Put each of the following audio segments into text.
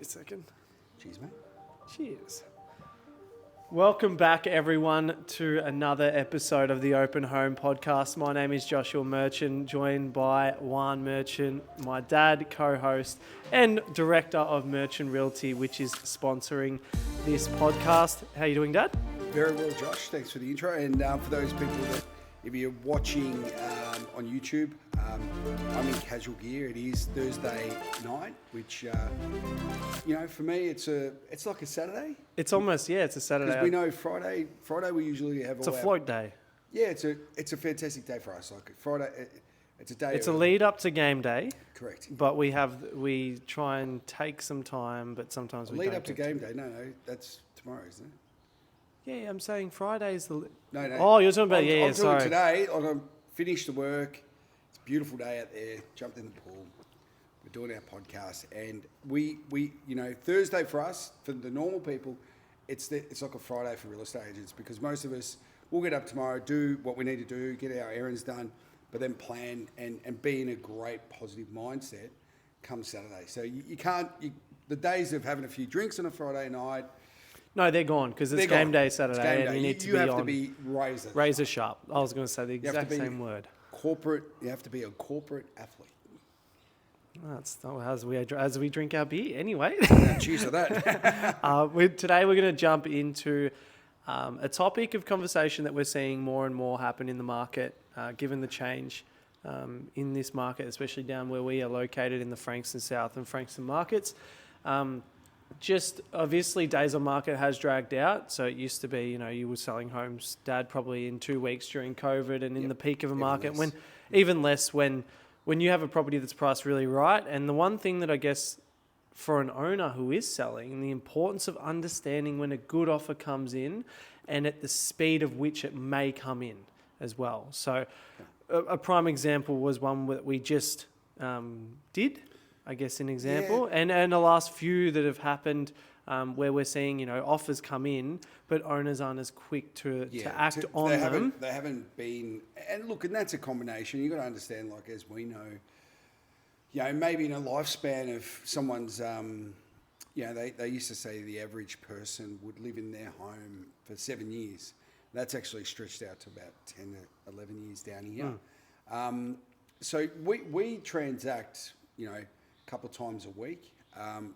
a second. Cheers, mate. Cheers. Welcome back, everyone, to another episode of the Open Home Podcast. My name is Joshua Merchant, joined by Juan Merchant, my dad, co-host, and director of Merchant Realty, which is sponsoring this podcast. How are you doing, Dad? Very well, Josh. Thanks for the intro. And for those people that, if you're watching on YouTube, I'm in casual gear. It is Thursday night, which, for me, it's like a Saturday. It's almost, it's a Saturday. Because we know Friday we usually have It's a float day. Yeah, it's a fantastic day for us. Like Friday, it's a day. It's a lead up to game day. Correct. But we try and take some time, but sometimes we don't. Lead up to game day? No, that's tomorrow, isn't it? Yeah, I'm saying Friday's the... No. Oh, you're talking about... I'm sorry. doing today. I'm finished the work. It's a beautiful day out there. Jumped in the pool. We're doing our podcast. And we Thursday for us, for the normal people, it's like a Friday for real estate agents because most of us will get up tomorrow, do what we need to do, get our errands done, but then plan and be in a great positive mindset come Saturday. So you can't... the days of having a few drinks on a Friday night... No, they're gone because it's game day Saturday, and you need you have to be razor sharp. I was going to say the exact same word. You have to be a corporate athlete. That's not as we drink our beer anyway. Cheers to that. Today we're going to jump into a topic of conversation that we're seeing more and more happen in the market, given the change in this market, especially down where we are located in the Frankston South and Frankston markets. Just obviously days on market has dragged out. So it used to be, you were selling homes, Dad, probably in 2 weeks during COVID and in the peak of a market, even less when you have a property that's priced really right. And the one thing that I guess for an owner who is selling, the importance of understanding when a good offer comes in and at the speed of which it may come in as well. So a prime example was one that we just did. I guess an example, and the last few that have happened where we're seeing offers come in, but owners aren't as quick to act on them. They haven't been, and look, and that's a combination. You got to understand, like as we know, maybe in a lifespan of someone's, they used to say the average person would live in their home for 7 years. That's actually stretched out to about 10 to 11 years down here. So we transact, couple of times a week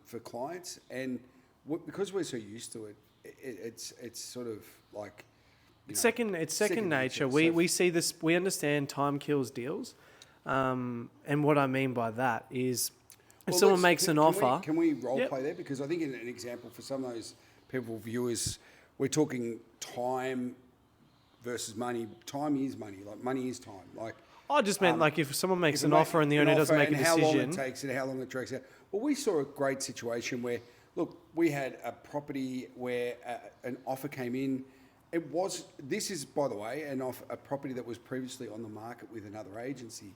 for clients, and because we're so used to it, it's sort of like it's second nature. We see this. We understand time kills deals, and what I mean by that is if someone makes an offer. Can we role play there? Because I think in an example for some of those people, viewers, we're talking time versus money. Time is money. Like money is time. Like. I just meant like if someone makes an offer and the owner doesn't make a decision. How long it takes and how long it drags out. Well, we saw a great situation where, look, we had a property where an offer came in. This is, by the way, a property that was previously on the market with another agency.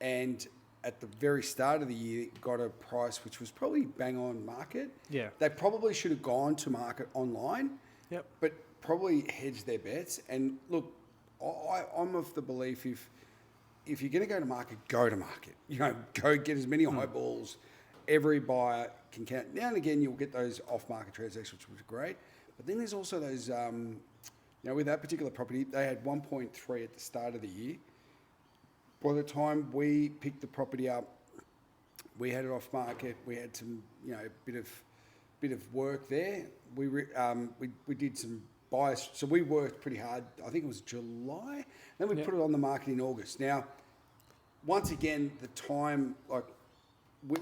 And at the very start of the year, got a price which was probably bang on market. Yeah. They probably should have gone to market online. Yep. But probably hedged their bets. And look, I'm of the belief if you're going to go to market, go to market. Go get as many eyeballs. Every buyer can count. Now and again, you'll get those off-market transactions, which are great. But then there's also those, with that particular property, they had 1.3 at the start of the year. By the time we picked the property up, we had it off-market. We had some, bit of work there. We did some buyers, so we worked pretty hard. I think it was July. Then we put it on the market in August. Now, once again, the time, like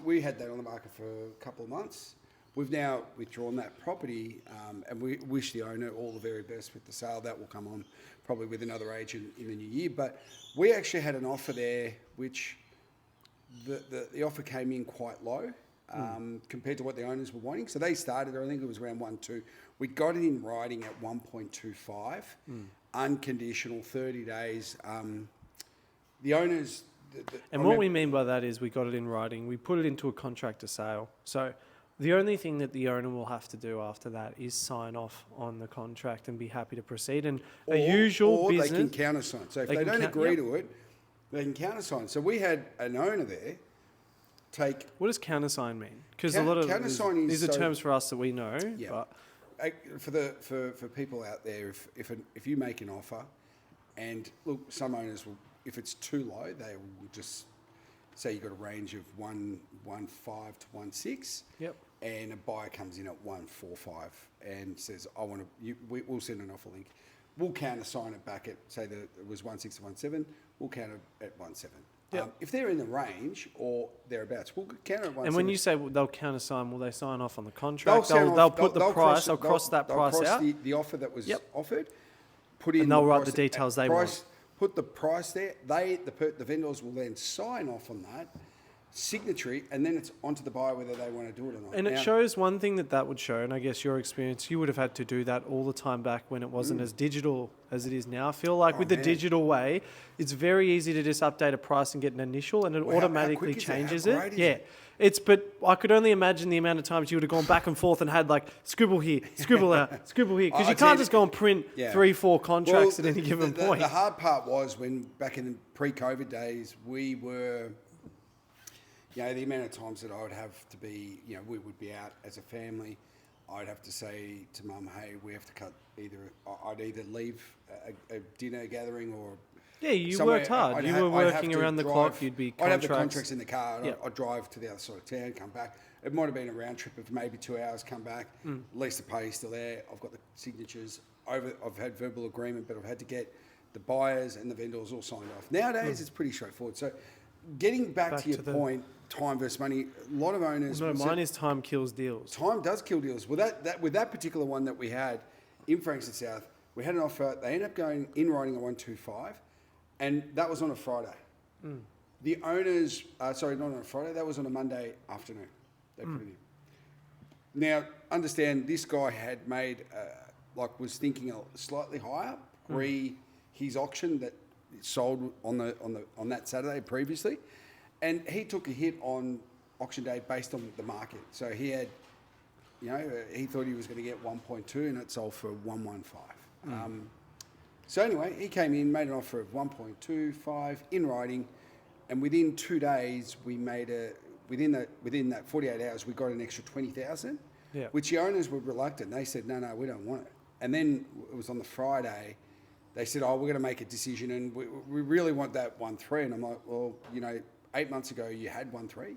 we had that on the market for a couple of months. We've now withdrawn that property, and we wish the owner all the very best with the sale. That will come on probably with another agent in the new year. But we actually had an offer there, which the offer came in quite low compared to what the owners were wanting. So they started, I think it was around 1.2. We got it in writing at 1.25, unconditional, 30 days. The owners... what we mean by that is we got it in writing. We put it into a contract to sale. So the only thing that the owner will have to do after that is sign off on the contract and be happy to proceed. And or they can countersign. So if they don't agree to it, they can countersign. So we had an owner there take. What does countersign mean? Because a lot of Countersign these are terms for us that we know. Yeah. But For people out there, if you make an offer, and look, some owners will, if it's too low, they will just say you've got a range of 115 to 16. Yep. And a buyer comes in at 145 and says, "I want to." We'll send an offer link. We'll countersign it back at, say that it was 16 to 17. We'll counter at 17. Yep. If they're in the range or thereabouts, we'll counter at 17. And when you say they'll countersign, will they sign off on the contract? They'll They'll put the price. They'll cross that price out. The offer that was Yep. offered. Put in. And they'll the write price the details they price, want. Put the price there. The vendors will then sign off on that signatory, and then it's onto the buyer whether they want to do it or not. And it shows one thing that would show, and I guess your experience, you would have had to do that all the time back when it wasn't as digital as it is now. I feel like with the digital way, it's very easy to just update a price and get an initial, and it automatically changes it. But I could only imagine the amount of times you would have gone back and forth and had like scribble here, scribble out, scribble here, because you can't just go and print 3-4 contracts at any given point. The hard part was when back in the pre-COVID days, we were. The amount of times that I would have to be, we would be out as a family. I'd have to say to Mum, "Hey, we have to cut I'd either leave a dinner gathering or." Yeah, you worked hard. You were working around the clock. You'd be I'd have the contracts. contracts in the car. Yep. I'd drive to the other side of town, come back. It might have been a round trip of maybe 2 hours, come back. At least the pay's still there. I've got the signatures. I've had verbal agreement, but I've had to get the buyers and the vendors all signed off. Nowadays, it's pretty straightforward. So getting back to your point, time versus money, a lot of owners... No, mine is time kills deals. Time does kill deals. With that particular one that we had in Frankston South, we had an offer. They ended up going in writing at 125, and that was on a Friday. The owners... sorry, not on a Friday. That was on a Monday afternoon. They put it in. Now, understand, this guy had made... was thinking slightly higher pre his auction that sold on that Saturday previously, and he took a hit on auction day based on the market. So he had, he thought he was going to get 1.2, and it sold for 115. So anyway, he came in, made an offer of 1.25 in writing, and within 2 days we made within that 48 hours we got an extra 20,000. Yeah. Which the owners were reluctant. They said, no, we don't want it. And then it was on the Friday, they said, we're going to make a decision, and we really want that 1.3. And I'm like, well, 8 months ago you had 1.3.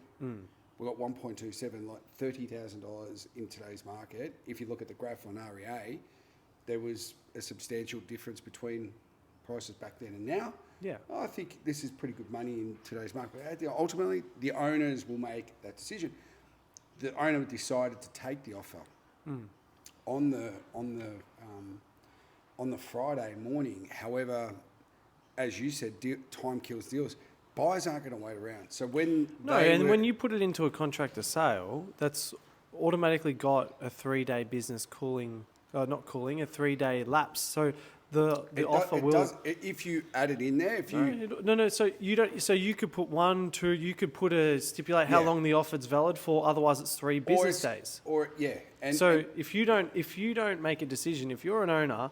We got 1.27, like $30,000 in today's market. If you look at the graph on REA, there was a substantial difference between prices back then and now. Yeah. I think this is pretty good money in today's market. Ultimately, the owners will make that decision. The owner decided to take the offer on the Friday morning. However, as you said, time kills deals. Buyers aren't going to wait around. So when when you put it into a contract to sale, that's automatically got a 3-day business a 3-day lapse. So the offer will. If you add it in there, No. So you don't. So you could put 1, 2. You could put stipulate how long the offer's valid for. Otherwise, it's 3 business days. If you don't make a decision, if you're an owner,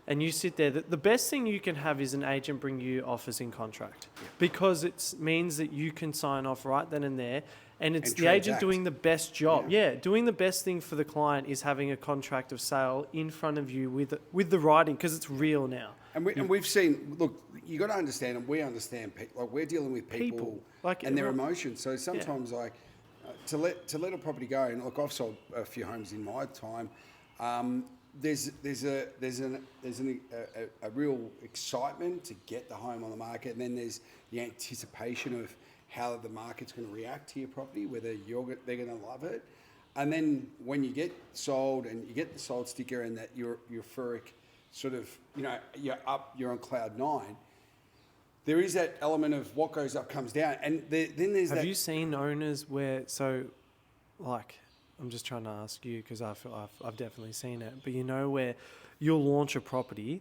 and you sit there, the best thing you can have is an agent bring you offers in contract, because it means that you can sign off right then and there. And it's the agent doing the best job. Yeah, doing the best thing for the client is having a contract of sale in front of you with the writing, because it's real now. And we've seen, look, you got to understand, and we understand, like we're dealing with people and their emotions. So sometimes to let a property go, and look, I've sold a few homes in my time. There's a real excitement to get the home on the market, and then there's the anticipation of how the market's going to react to your property, whether they're going to love it. And then when you get sold and you get the sold sticker and that euphoric sort of, you're on cloud 9, there is that element of what goes up comes down. And then there's Have you seen owners where, I'm just trying to ask you, because I've definitely seen it, but where you'll launch a property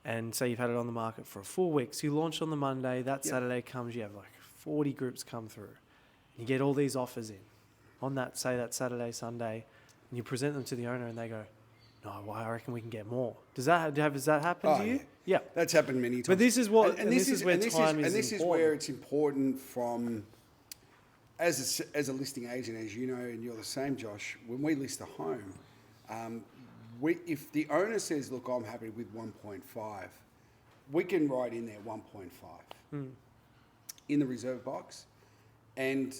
and say you've had it on the market for a full week. So you launch on the Monday, that Saturday comes, you have 40 groups come through. You get all these offers in on that Saturday, Sunday, and you present them to the owner and they go, no, I reckon we can get more. Has that happened to you? Yeah. That's happened many times. But this is what, this is where it's important from as a listing agent, as you know, and you're the same, Josh, when we list a home, if the owner says, look, I'm happy with 1.5, we can write in there 1.5 in the reserve box, and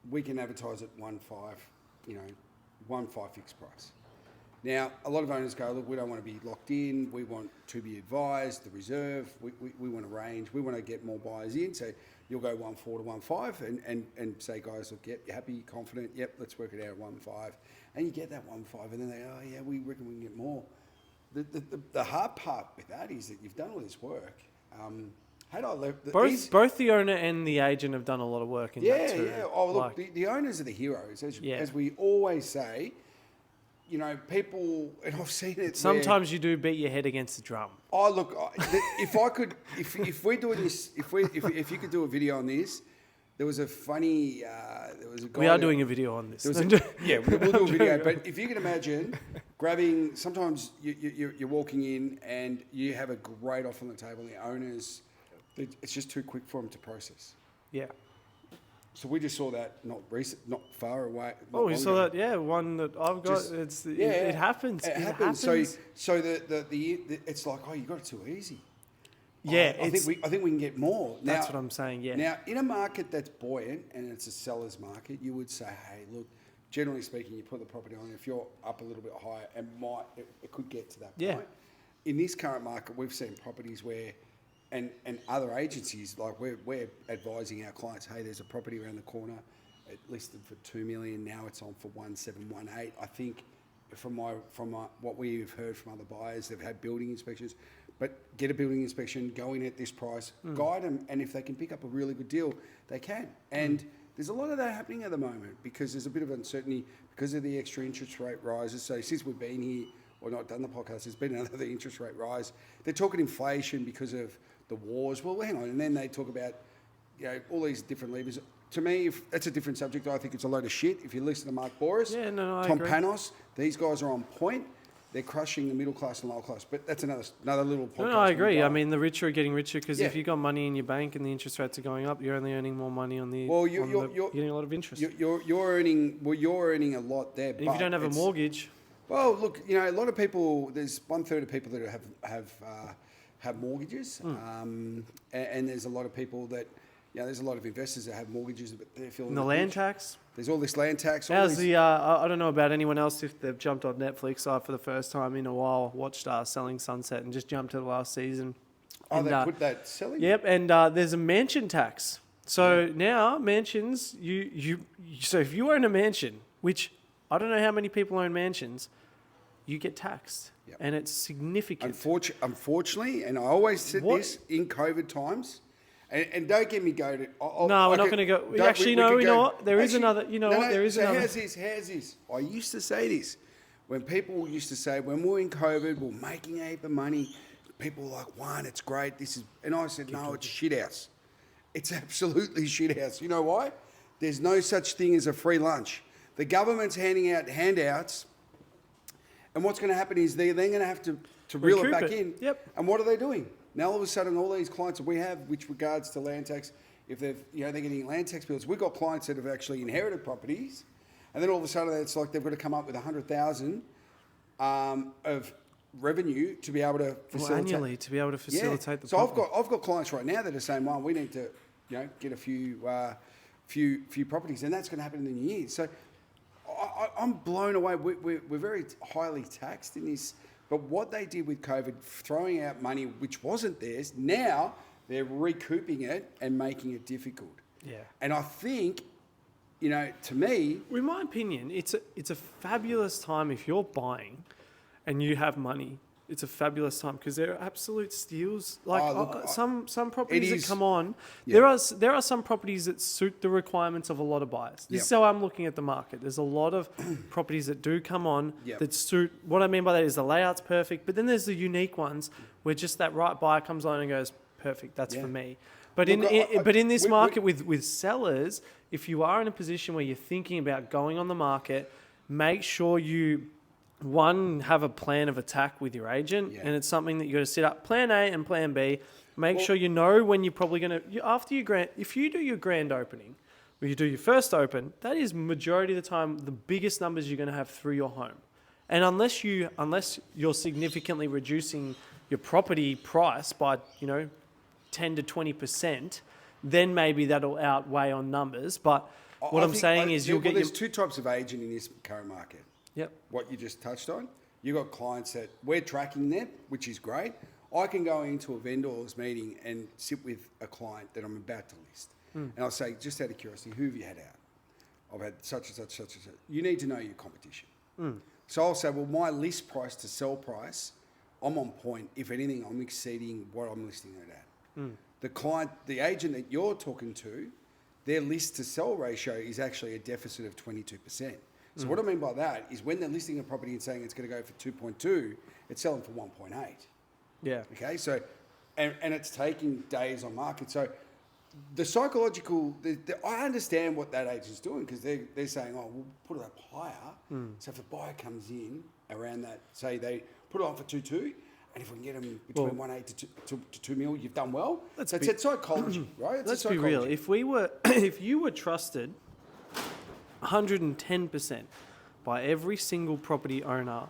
we can advertise at 1.5, 1.5 fixed price. Now, a lot of owners go, look, we don't want to be locked in. We want to be advised, the reserve. We want to range. We want to get more buyers in. So you'll go 1.4 to 1.5 and say, guys, look, yep, you're happy, confident. Yep, let's work it out at 1.5. And you get that 1.5, and then they go, oh, yeah, we reckon we can get more. The hard part with that is that you've done all this work. Had I left... Both the owner and the agent have done a lot of work in that too. Yeah. Oh, look, the owners are the heroes. As we always say, people, and I've seen it. Sometimes you do beat your head against the drum. Oh, look, if I could, if we're doing this, if you could do a video on this, there was a funny, there was a guy. We are doing a video on this. We'll do a video. But if you can imagine grabbing, sometimes you're walking in and you have a great offer on the table, and the owners, it's just too quick for them to process. Yeah. So we just saw that not far away. Oh, we saw that. Yeah, one that I've got. It happens. It happens. So it's like, oh, you got it too easy. Yeah, I think we can get more. That's what I'm saying. Yeah. Now, in a market that's buoyant and it's a seller's market, you would say, hey, look, generally speaking, you put the property on. If you're up a little bit higher, it could get to that point. In this current market, we've seen properties where. And other agencies, like we're advising our clients, hey, there's a property around the corner, it listed for $2 million, now it's on for 1.718. I think from what we've heard from other buyers, they've had building inspections, but get a building inspection, go in at this price, guide them, and if they can pick up a really good deal, they can. And there's a lot of that happening at the moment because there's a bit of uncertainty because of the extra interest rate rises. So since we've been here or not done the podcast, there's been another interest rate rise. They're talking inflation because of the wars. Well, hang on, and then they talk about all these different levers. To me, if that's a different subject, I think it's a load of shit. If you listen to Mark Boris, I Tom agree. Panos, these guys are on point. They're crushing the middle class and lower class. But that's another little podcast. No, I agree. I mean, the richer are getting richer because if you've got money in your bank and the interest rates are going up, you're only earning more money on the. You're getting a lot of interest. You're earning a lot there. And if you don't have a mortgage. Well, look, a lot of people. There's 1/3 of people that have mortgages, and there's a lot of people that, there's a lot of investors that have mortgages, but they're feeling the land tax. There's all this land tax. How's I don't know about anyone else if they've jumped on Netflix. I, for the first time in a while, watched Selling Sunset and just jumped to the last season. Oh, and, they put that selling? Yep, and there's a mansion tax. So now mansions, so if you own a mansion, which I don't know how many people own mansions, you get taxed. Yep. And it's significant. Unfortunately, and I always said this in COVID times, and don't get me go to... we're not going to go... Actually, no, you know what? There is another... You know what? There is another... How's this? I used to say this. When people used to say, when we were in COVID, we're making a heap of money, people were like, Juan, it's great. This is... And I said, no, it's shit house. It's absolutely shit house. You know why? There's no such thing as a free lunch. The government's handing out handouts... And what's going to happen is they're then going to have to reel it back in. Yep. And what are they doing? Now, all of a sudden, all these clients that we have, which regards to land tax, if they're getting land tax bills, we've got clients that have actually inherited properties, and then all of a sudden, it's like they've got to come up with $100,000 of revenue to be able to facilitate. Annually, to be able to facilitate the So property. I've got clients right now that are saying, well, we need to, get a few properties, and that's going to happen in the new year. So I'm blown away. We're very highly taxed in this. But what they did with COVID, throwing out money which wasn't theirs, now they're recouping it and making it difficult. Yeah. And I think, to me... In my opinion, it's a fabulous time if you're buying and you have money. It's a fabulous time because they're absolute steals. Like some properties that come on, there are some properties that suit the requirements of a lot of buyers. This is how I'm looking at the market. There's a lot of properties that do come on that suit. What I mean by that is the layout's perfect, but then there's the unique ones where just that right buyer comes on and goes, perfect, that's for me. But in this market with sellers, if you are in a position where you're thinking about going on the market, make sure you have a plan of attack with your agent, and it's something that you got to set up. Plan A and Plan B. Make sure you know when you're probably going to if you do your grand opening, when you do your first open, that is majority of the time the biggest numbers you're going to have through your home. And unless you're significantly reducing your property price by 10 to 20%, then maybe that'll outweigh on numbers. But what I'm saying is there's two types of agent in this current market. Yep. What you just touched on. You've got clients that we're tracking them, which is great. I can go into a vendor's meeting and sit with a client that I'm about to list. And I'll say, just out of curiosity, who have you had out? I've had such and such, such and such. You need to know your competition. So I'll say, well, my list price to sell price, I'm on point. If anything, I'm exceeding what I'm listing it at. The client, the agent that you're talking to, their list to sell ratio is actually a deficit of 22%. So what I mean by that is when they're listing a property and saying it's going to go for 2.2, it's selling for 1.8. Yeah. Okay. So, and it's taking days on market. So the psychological, I understand what that agent's doing because they're saying, oh, we'll put it up higher. So if a buyer comes in around that, say they put it on for 2.2, and if we can get them between 1.8 to 2 mil, you've done well. It's psychology, right? Let's be real. If you were trusted 110% by every single property owner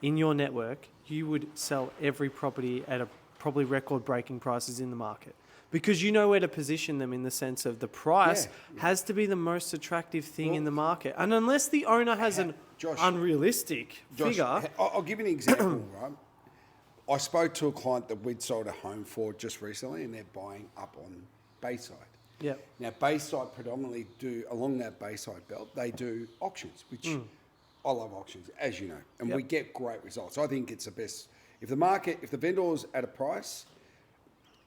in your network, you would sell every property at a probably record-breaking prices in the market. Because you know where to position them in the sense of the price has to be the most attractive thing in the market. And unless the owner has an unrealistic figure... I'll give you an example, right? I spoke to a client that we'd sold a home for just recently, and they're buying up on Bayside. Yeah. Now, Bayside predominantly along that Bayside belt, they do auctions, which I love auctions, as you know, and we get great results. I think it's the best. If the vendor's at a price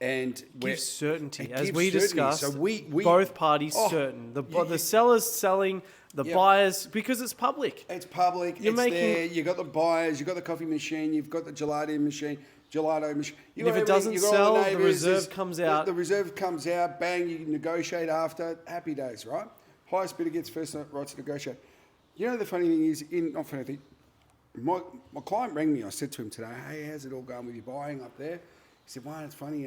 and gives certainty, as gives we certainty. discussed, so we both parties certain. The seller's selling, the buyers, because it's public. It's public, there, you've got the buyers, you've got the coffee machine, you've got the gelato machine. And if it doesn't sell, the reserve comes out. The reserve comes out, bang, you can negotiate after. Happy days, right? Highest bidder gets first right to negotiate. You know, the funny thing is, my client rang me. I said to him today, hey, how's it all going with you buying up there? He said, well, it's funny,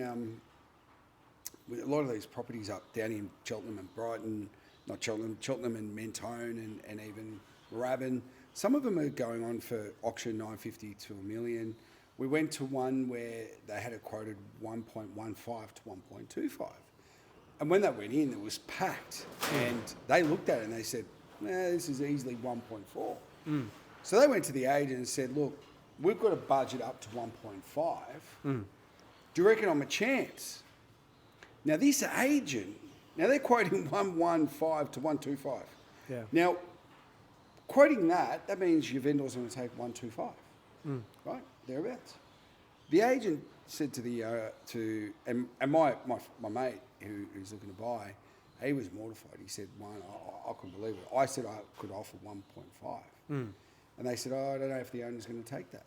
with a lot of these properties up down in Cheltenham and Brighton, not Cheltenham, Cheltenham and Mentone and even Moorabbin, some of them are going on for auction 950 to $1 million. We went to one where they had it quoted 1.15 to 1.25. And when they went in, it was packed. And they looked at it and they said, this is easily 1.4. So they went to the agent and said, look, we've got a budget up to 1.5. Do you reckon I'm a chance? Now, this agent, they're quoting 115 to 125. Yeah. Now, quoting that means your vendor's going to take 125, right? Thereabouts. The agent said to my mate who's looking to buy, he was mortified. He said, I couldn't believe it. I said I could offer 1.5. And they said, I don't know if the owner's going to take that.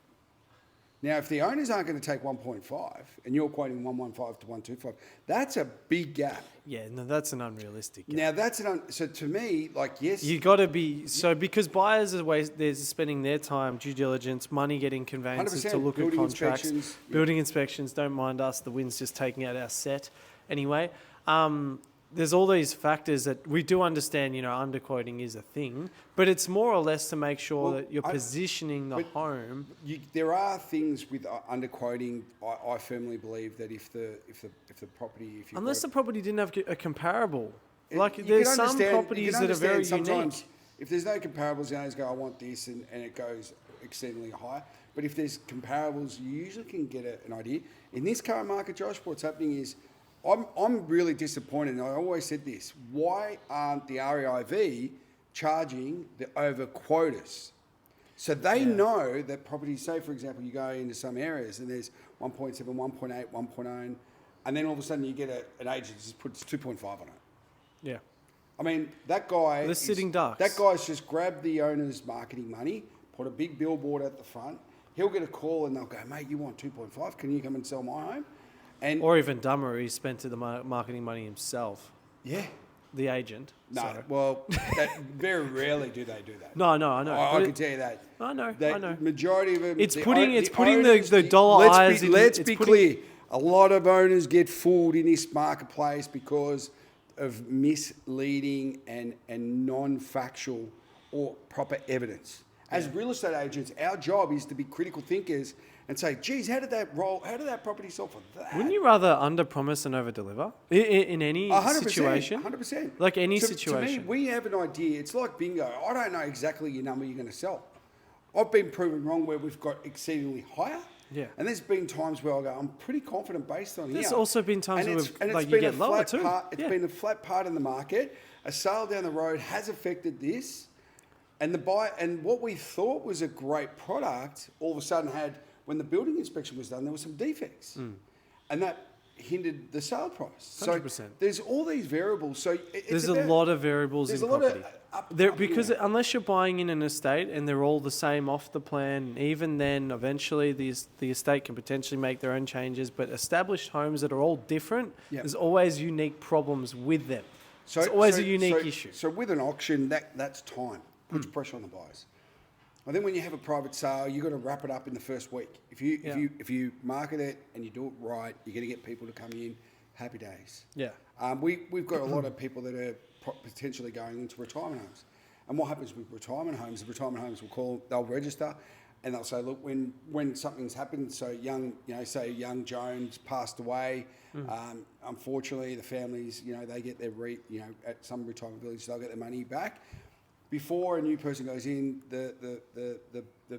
Now, if the owners aren't going to take 1.5 and you're quoting 115 to 125, that's a big gap. Yeah, no, that's an unrealistic gap. Now, so to me, yes. You got to be, because buyers they're spending their time, due diligence, money getting conveyances to look at contracts. Building inspections, don't mind us, the wind's just taking out our set. Anyway, there's all these factors that we do understand, underquoting is a thing, but it's more or less to make sure that you're positioning the home. There are things with underquoting. I firmly believe that if the property, unless the property didn't have a comparable, there's some properties that are very unique. If there's no comparables, the owners go, I want this, and it goes exceedingly high. But if there's comparables, you usually can get an idea. In this current market, Josh, what's happening is, I'm really disappointed, and I always said this, why aren't the REIV charging the over quotas? So they know that properties, say for example, you go into some areas and there's 1.7, 1.8, 1.0, and then all of a sudden you get an agent that just puts 2.5 on it. Yeah. I mean, that guy... The sitting ducks. That guy's just grabbed the owner's marketing money, put a big billboard at the front, he'll get a call and they'll go, mate, you want 2.5, can you come and sell my home? Or even dumber, he spent the marketing money himself. Yeah. The agent. No, so. Well, very rarely do they do that. No, I know. I can tell you that. I know. Majority of them... It's putting the dollar eyes in... Let's be clear. A lot of owners get fooled in this marketplace because of misleading and non-factual or proper evidence. As real estate agents, our job is to be critical thinkers and say, geez, how did that property sell for that? Wouldn't you rather under-promise and over-deliver in any 100%, situation? 100%. Like any To situation. me, we have an idea. It's like bingo. I don't know exactly your number you're going to sell. I've been proven wrong where we've got exceedingly higher. Yeah. And there's been times where I go, I'm pretty confident based on There's here. also been times And where it's- and like it's you been get a lower flat too. part- It's Yeah. been a flat part in the market. A sale down the road has affected this. And what we thought was a great product, all of a sudden when the building inspection was done, there were some defects. And that hindered the sale price. So 100%. there's all these variables. So There's a lot of variables there's in a lot property. of Because unless you're buying in an estate and they're all the same off the plan, even then eventually the estate can potentially make their own changes. But established homes that are all different, Yep. there's always unique problems with them. It's always a unique issue. So with an auction, that's time. Puts pressure on the buyers. I think when you have a private sale, you've got to wrap it up in the first week. If you market it and you do it right, you're going to get people to come in. Happy days. Yeah. We've got a lot of people that are potentially going into retirement homes. And what happens with retirement homes? The retirement homes they'll register, and they'll say, look, when something's happened, so say young Jones passed away. Unfortunately, the families, they get their at some retirement village, they'll get their money back. Before a new person goes in, the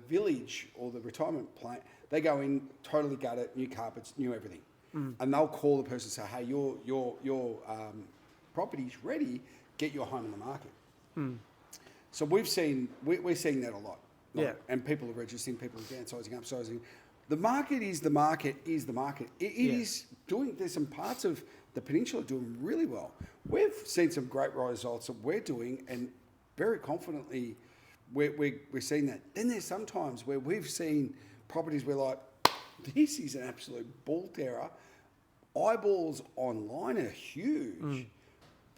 village or the retirement plant, they go in, totally gut it, new carpets, new everything. And they'll call the person and say, hey, your property's ready, get your home in the market. So we're seeing that a lot. Yeah. And people are registering, people are downsizing, upsizing. The market is the market is the market. It is doing, there's some parts of the peninsula doing really well. We've seen some great results that we're doing, and very confidently we're seeing that. Then there's sometimes where we've seen properties where like, this is an absolute ball terror. Eyeballs online are huge,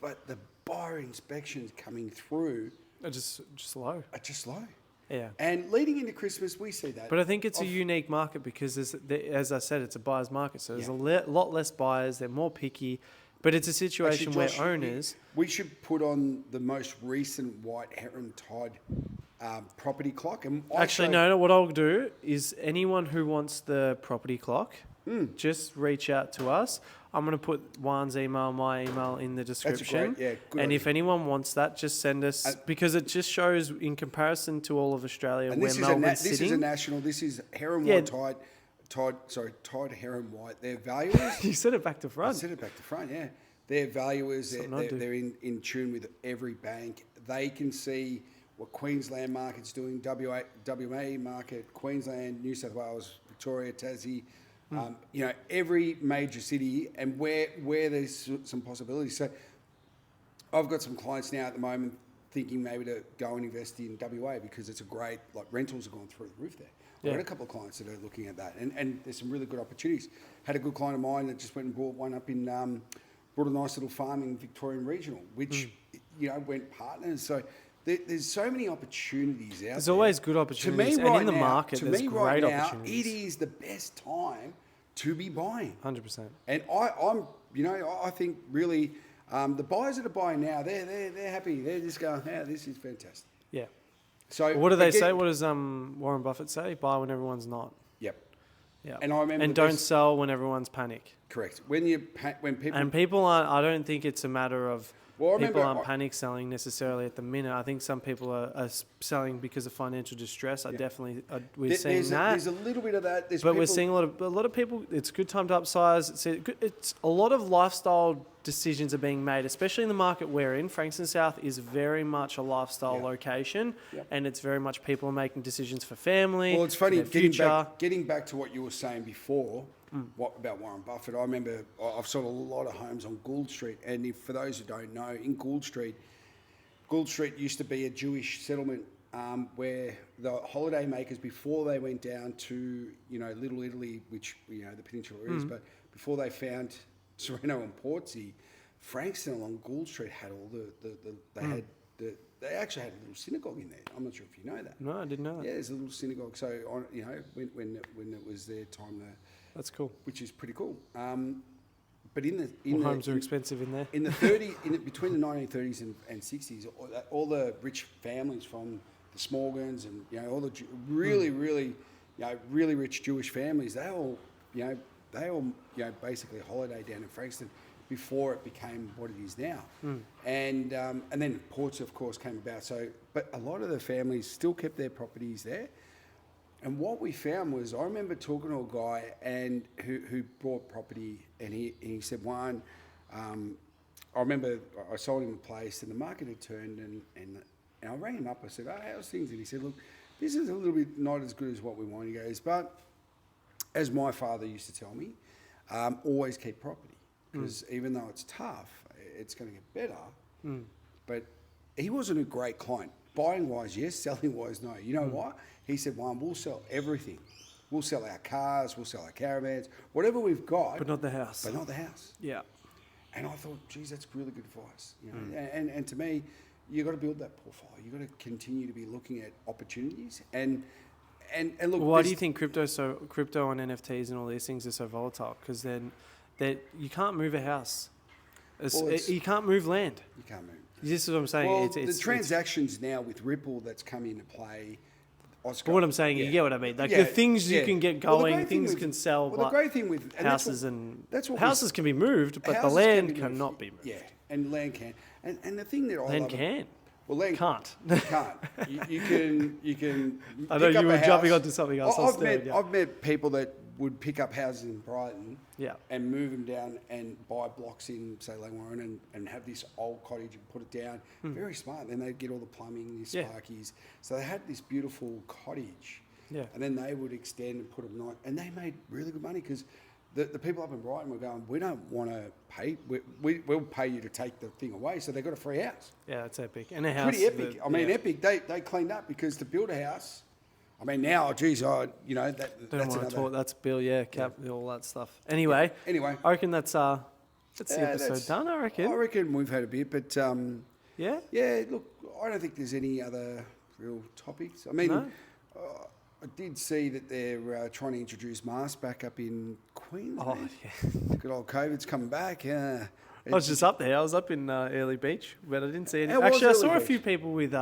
but the buyer inspections coming through Are just low. are just low. Yeah. And leading into Christmas, we see that. But I think it's a unique market because, as I said, it's a buyer's market. So there's a lot less buyers. They're more picky. But it's a situation Actually, Josh, where owners... We should put on the most recent White Heron Tide property clock. And No. What I'll do is anyone who wants the property clock, just reach out to us. I'm going to put Juan's email, my email in the description. good and idea. if anyone wants that, just send us, because it just shows in comparison to all of Australia And where this Melbourne's this sitting. is a national. This is Heron Yeah. White Tide Heron White. Their valuers. You said it back to I front. said it back to front, yeah. Their valuers, Something I do. they're in tune with every bank. They can see what Queensland market's doing, WA market, Queensland, New South Wales, Victoria, Tassie, every major city, and where there's some possibilities. So I've got some clients now at the moment thinking maybe to go and invest in WA because it's a great, like rentals are going through the roof there. I've got a couple of clients that are looking at that, and there's some really good opportunities. Had a good client of mine that just went and bought one up in, brought a nice little farm in Victorian Regional, which, went partners. So there's so many opportunities out there. There's always good opportunities. And in the market, there's great opportunities. It is the best time to be buying. 100%. And I think really the buyers that are buying now, they're happy. They're just going, this is fantastic. Yeah. So What do they say? What does Warren Buffett say? Buy when everyone's not. Yep. Yeah. And I remember And don't sell when everyone's panic. Correct. When people And people aren't. I don't think it's a matter of Well, I people remember- aren't panic selling necessarily at the minute. I think some people are selling because of financial distress. We're seeing that. There's a little bit of that. But we're seeing a lot of people. It's a good time to upsize. It's a lot of lifestyle decisions are being made, especially in the market we're in. Frankston South is very much a lifestyle location, and it's very much people are making decisions for family. Well, it's funny for their future. getting back to what you were saying before. What about Warren Buffett? I remember I've sold a lot of homes on Gould Street, and for those who don't know, in Gould Street used to be a Jewish settlement where the holiday makers, before they went down to Little Italy, which the peninsula is, but before they found Sereno and Portsea, Frankston along Gould Street had all they actually had a little synagogue in there. I'm not sure if you know that. No, I didn't know that. Yeah, there's a little synagogue. So when it was their time, That's cool. which is pretty cool. but in homes are expensive in there. in the between the 1930s and 60s, all the rich families from the Smorgans and all the really really rich Jewish families, they all basically holiday down in Frankston before it became what it is now. And then ports of course came about. So, but a lot of the families still kept their properties there. And what we found was, I remember talking to a guy and who bought property, and he said, Juan, I remember I sold him a place and the market had turned, and I rang him up. I said, oh, how's things? And he said, look, this is a little bit not as good as what we want. He goes, but as my father used to tell me, always keep property, because even though it's tough, it's going to get better. But he wasn't a great client. Buying wise, yes. Selling wise, no. You know why? He said, Juan, we'll sell everything. We'll sell our cars, we'll sell our caravans, whatever we've got. But not the house. But not the house. Yeah. And I thought, geez, that's really good advice. And to me, you've got to build that portfolio. You've got to continue to be looking at opportunities. And look. Well, why do you think crypto and NFTs and all these things are so volatile? Because then you can't move a house. You can't move land. You can't move. This is what I'm saying. Well, the transactions now with Ripple that's come into play. But what I'm saying, you get what I mean. Like the things you can get going, things can sell. Well, the great thing with houses houses can be moved, but the land cannot be moved. Yeah, and land can. And the thing that I land love can. Well, land can't. You can't. You can. I know you were jumping onto something else. I've met people that would pick up houses in Brighton, and move them down and buy blocks in, say, Langwarrin, and have this old cottage and put it down. Very smart. Then they'd get all the plumbing, the sparkies. So they had this beautiful cottage, and then they would extend and put them and they made really good money, because the people up in Brighton were going, we don't want to pay. We'll pay you to take the thing away. So they got a free house. Yeah, it's epic. And a house. Pretty epic. Epic. They cleaned up, because to build a house. I mean, now, geez, that's another. That's Bill, all that stuff. Anyway, I reckon that's the episode done. I reckon we've had a bit, but yeah. Look, I don't think there's any other real topics. I mean, I did see that they're trying to introduce masks back up in Queensland. Oh yeah, good old COVID's coming back. I was just up there. I was up in Early Beach, but I didn't see any. Actually, I saw a few people with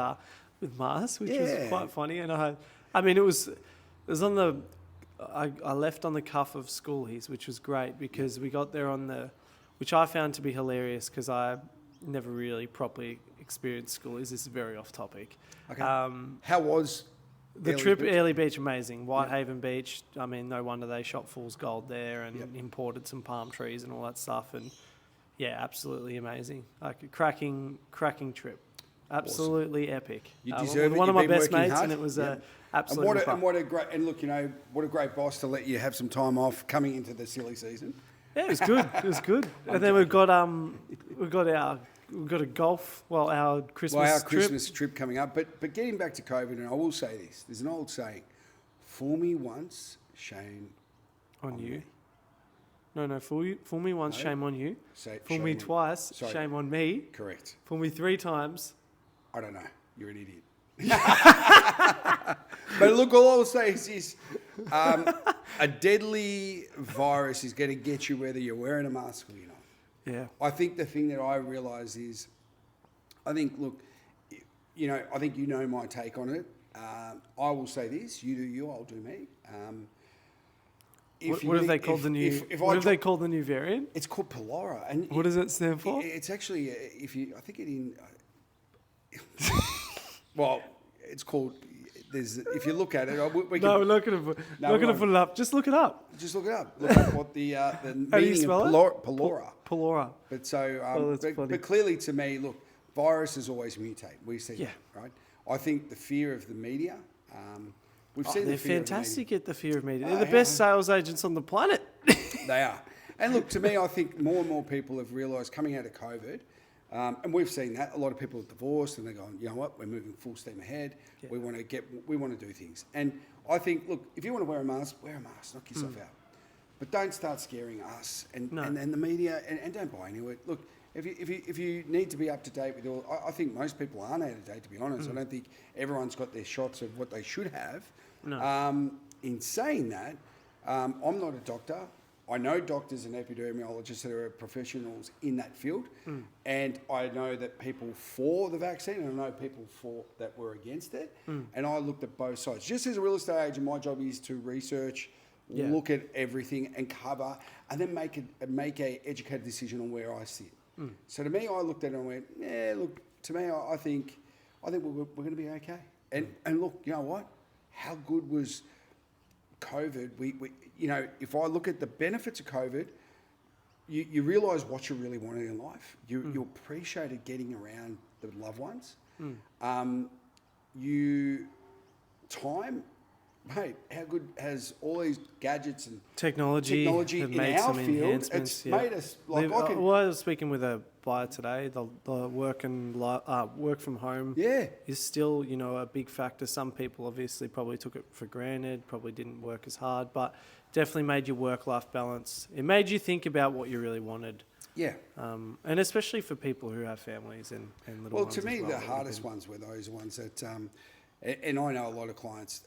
masks, which was quite funny, and I mean, it was on the. I left on the cuff of schoolies, which was great, because we got there which I found to be hilarious, because I never really properly experienced schoolies. This is very off topic. Okay. How was the trip? Early Beach, amazing. Whitehaven Beach. I mean, no wonder they shot fool's gold there and imported some palm trees and all that stuff. And absolutely amazing. Like a cracking trip. Absolutely epic. You deserve it. One of my best mates, hard. and it was absolutely fun. And what a great boss to let you have some time off coming into the silly season. Yeah, it was good. And then we've got a golf. Well, our Christmas trip coming up. But getting back to COVID, and I will say this: there's an old saying, "Fool me once, shame on you." No. Fool me once, shame on you. Fool me twice, shame on me. Correct. Fool me 3 times. I don't know. You're an idiot. But look, all I'll say is this. A deadly virus is going to get you whether you're wearing a mask or you're not. Yeah. I think the thing that I realise is, I think you know my take on it. I will say this, you do you, I'll do me. What have they called the new variant? It's called Pelora. And what does it stand for? It's actually, well, it's called. If you look at it, we're not going to put it up. Just look it up. Just look it up. Look at what the meaning of Pelora. Pelora. But clearly, to me, look, viruses always mutate. We see that, right? I think the fear of the media. We've seen they're fantastic at the fear of media. They're the best sales agents on the planet. They are. And look, to me, I think more and more people have realised coming out of COVID. And we've seen that a lot of people are divorced and they're going, you know what, we're moving full steam ahead. Yeah. We want to do things. And I think, look, if you want to wear a mask, knock yourself out. But don't start scaring us and the media and don't buy into it. Look, if you need to be up to date with all, I think most people aren't out of date, to be honest. I don't think everyone's got their shots of what they should have. No. In saying that, I'm not a doctor. I know doctors and epidemiologists that are professionals in that field, and I know that people for the vaccine, and I know people that were against it, and I looked at both sides. Just as a real estate agent, my job is to research, look at everything and cover, and then make a educated decision on where I sit. So to me, I looked at it and went, yeah, look, to me, I think we're going to be okay. And look, you know what? How good was COVID? We if I look at the benefits of COVID, you realise what you really wanted in life. You appreciated getting around the loved ones. Time, mate, how good has all these gadgets and technology in our field? It's made us I was speaking with a buyer today. The work from home is still, a big factor. Some people obviously probably took it for granted, probably didn't work as hard, but definitely made your work-life balance. It made you think about what you really wanted. Yeah. And especially for people who have families and little ones. Well, to me, the hardest ones were those ones that, and I know a lot of clients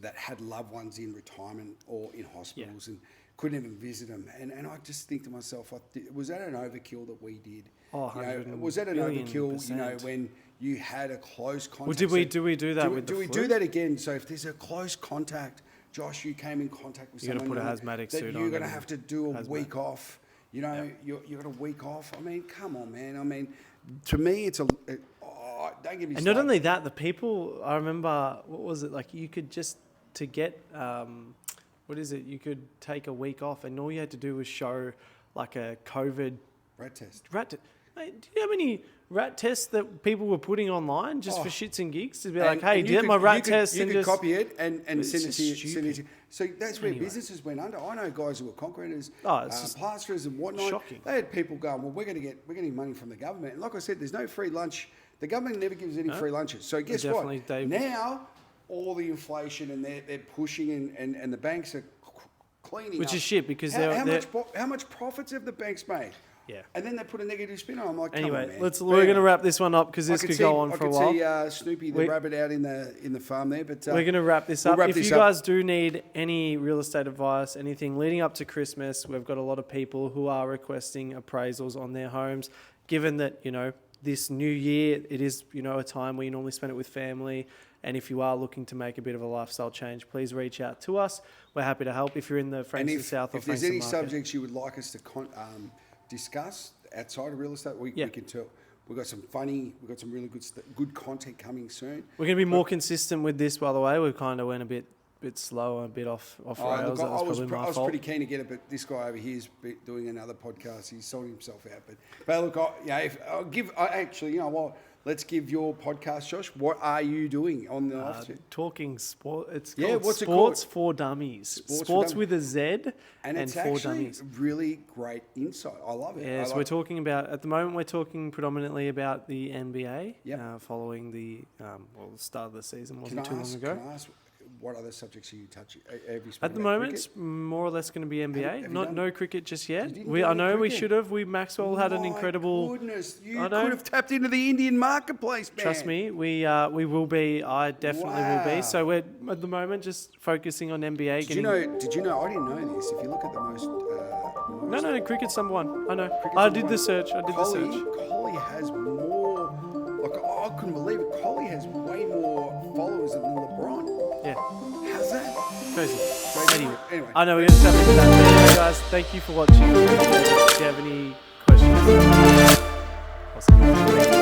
that had loved ones in retirement or in hospitals and couldn't even visit them. And I just think to myself, was that an overkill that we did? Oh, was that an overkill, when you had a close contact? Well, do we do that with the flu? Do we do that again? So if there's a close contact, Josh, you came in contact with someone. You're going to put a hazmatic suit on. You're going to have to do a week off. You got a week off. I mean, come on, man. I mean, to me, it's don't get me started. And not only that, the people, I remember, what was it? Like you could just, to get, you could take a week off and all you had to do was show like a COVID rat test. Mate, do you know how many rat tests that people were putting online just for shits and gigs? To be like, hey, do you have my rat test? You could copy it and send it to you. So that's where businesses went under. I know guys who were concreters, plasterers and whatnot. Shocking. They had people going, well, we're getting money from the government. And like I said, there's no free lunch. The government never gives any free lunches. So guess what? Now, all the inflation and they're pushing and the banks are cleaning Which up. is shit because how much profits have the banks made? Yeah. And then they put a negative spin on. I'm like, anyway, come on, man. we're going to wrap this one up because this could go on for a while. I could see Snoopy the rabbit out in the farm there, but we're going to wrap this up. If you guys do need any real estate advice, anything leading up to Christmas, we've got a lot of people who are requesting appraisals on their homes. Given that this new year, it is a time where you normally spend it with family. And if you are looking to make a bit of a lifestyle change, please reach out to us. We're happy to help if you're in the Frankston South or Frankston If there's any market. subjects you would like us to discuss outside of real estate, we can tell. We've got some really good content coming soon. We're going to be more consistent with this, by the way. We kind of went a bit slow and a bit off rails. Look, I was pretty keen to get it, but this guy over here is doing another podcast. He's sorting himself out. But look, let's give your podcast, Josh. What are you doing on the off? Talking sport. It's called what's Sports it called? for Dummies. Sports with a Z and it's for actually dummies. Really great insight. I love it. Yeah, so we're talking about, at the moment, we're talking predominantly about the NBA following the start of the season. Wasn't too long ago. Can I ask, what other subjects are you touching? At the moment, it's more or less going to be NBA. No cricket just yet. I know we should have. Maxwell had an incredible. Goodness, you could have tapped into the Indian marketplace, man. Trust me, we will be. I definitely will be. So we're at the moment just focusing on NBA. Did you know? I didn't know this. If you look at the most. No, cricket's number one. I know. I did the search. Collie has more. Like I couldn't believe it. Collie has way more followers than LeBron. Yeah. How's that? Crazy. Anyway. I know we're going to tap into that. Anyway, guys, thank you for watching. If you have any questions,